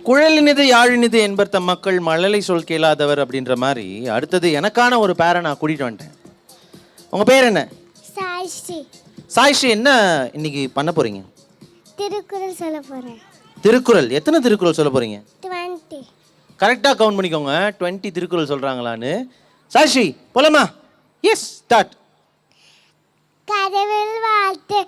குழலினிது யாழினிது என்பர் தம் மக்கள் மழலை சொல் கேளாதவர் அப்படின்ற மாதிரி அடுத்தது எனக்கான ஒரு பேரை நான் கூட்டிட்டு வந்துட்டேன். உங்க பேர் என்ன? சாய்ஸ்ரீ. சாய்ஸ்ரீ, என்ன இன்னைக்கு பண்ண போறீங்க? திருக்குறள் சொல்ல போறேன். திருக்குறள்? எத்தனை திருக்குறள் சொல்ல போறீங்க? 20. கரெக்டாக கவுண்ட் பண்ணிக்கோங்க. 20 திருக்குறள் சொல்றாங்களான்னு. சாய்ஸ்ரீ போலாமா? Yes, start. கடவுள் வாழ்த்து.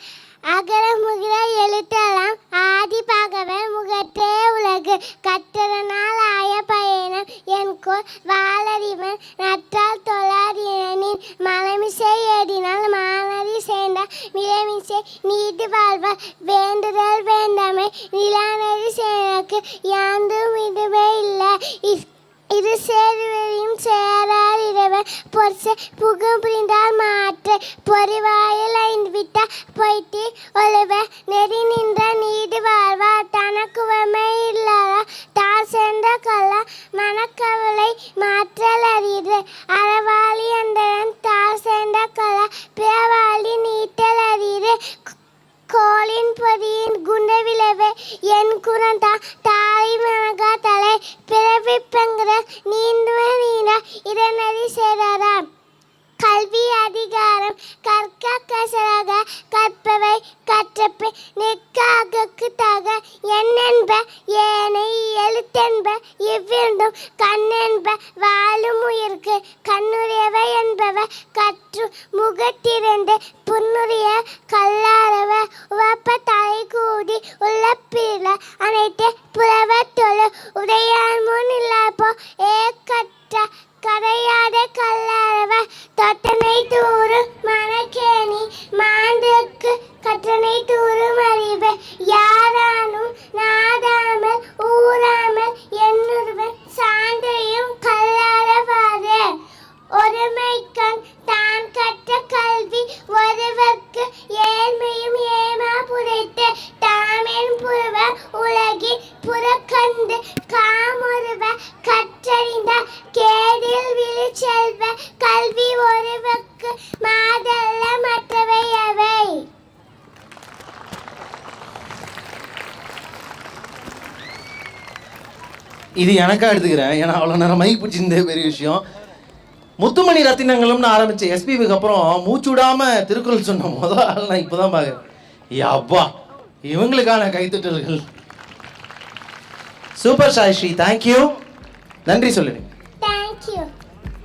அகர முகிற எழுத்தெல்லாம் ஆதி பகவன் முகத்தே உலகு கற்றதனால் ஆய பயணம் என்கோள் வாளறிவன் நற்றால் தொழாதினின் மலமிசை ஏடினால் மானறி சேர்ந்த மிளமிசை நீதி வாழ்வார் வேண்டுதல் வேண்டாமை நிலானறி சேனக்கு யாந்தும் இதுவே இல்லை இது சேருவரையும் சேரார் இரவன் பொற்சை புகம் புரிந்தால் மாற்று பொறிவாயில் ஐந்து விட்டால் போய்த்து ஒழுவ நெறி நின்ற நீதி வாழ்வார் தனக்குவமை இல்லாத தார் சேர்ந்த கல்லா மனக்கவலை மாற்றல் அறிது அறவாளி அந்தரன் தார் சேர்ந்த கல்லா பிறவாளி நீட்டல் அறிது கோளின் பொதியின் குண்ட விளைவே என் குரந்தா தாய் மனகா தலை பிறவிப்பங்கிற நீண்டுவ நீண்ட இதனறி சேராராம் கல்வி அதிகாரம் கற்க கசராக கற்பவை கற்றப்பை நிற்க அகக்கு தாக என்னென்ப ஏனை எழுத்தென்ப இவ்விருந்தும் கண்ணென்ப வாழும் உயிர்க்கு கண்ணுரியவை என்பவ கற்று முகத்திறந்து புன்னுரிய கல்லாரவ உவப்ப தலை கூடி உள்ள பிற அனைத்து புறவத்தொழு உடையான் முன் இல்லாப்போ ஏ கற்ற கரையாத கல்லாரவ தொட்டனை தூறு மனக்கேணி மாண்டுக்கு கற்றனை தூறும் அறிவு யாரானும் நாடாமல் ஊராமல் என்னுருவன் சான்றையும் கல்லாரவாறு ஒருமைக்கண் தான் கற்ற கல்வி ஒருவர்க்கு ஏழ்மையும் ஏமா புரைத்து தாமேன் புருவ உலகில் புறக்கண்டு காமொருவ கற்றறிந்த கேடில் விழி செல்வ கல்வி ஒருவர்க்கு மாதல்ல மற்றவை அவை. இது எனக்கா எடுத்துக்கிறேன், ஏன்னா அவ்வளோ நேரம் மைக் பிடிச்சிருந்தே பெரிய விஷயம். முத்துமணி ரத்தினங்களும்னு ஆரம்பிச்ச எஸ்பிபிக்கு அப்புறம் மூச்சு விடாம திருக்குறள் சொன்ன முதல் ஆள் நான் இப்போதான் பார்க்குறேன். அப்பா, இவங்களுக்கான கைத்தட்டல்கள். Super Saisri, thank you. நன்றி சொல்லுங்க. தேங்க்யூ.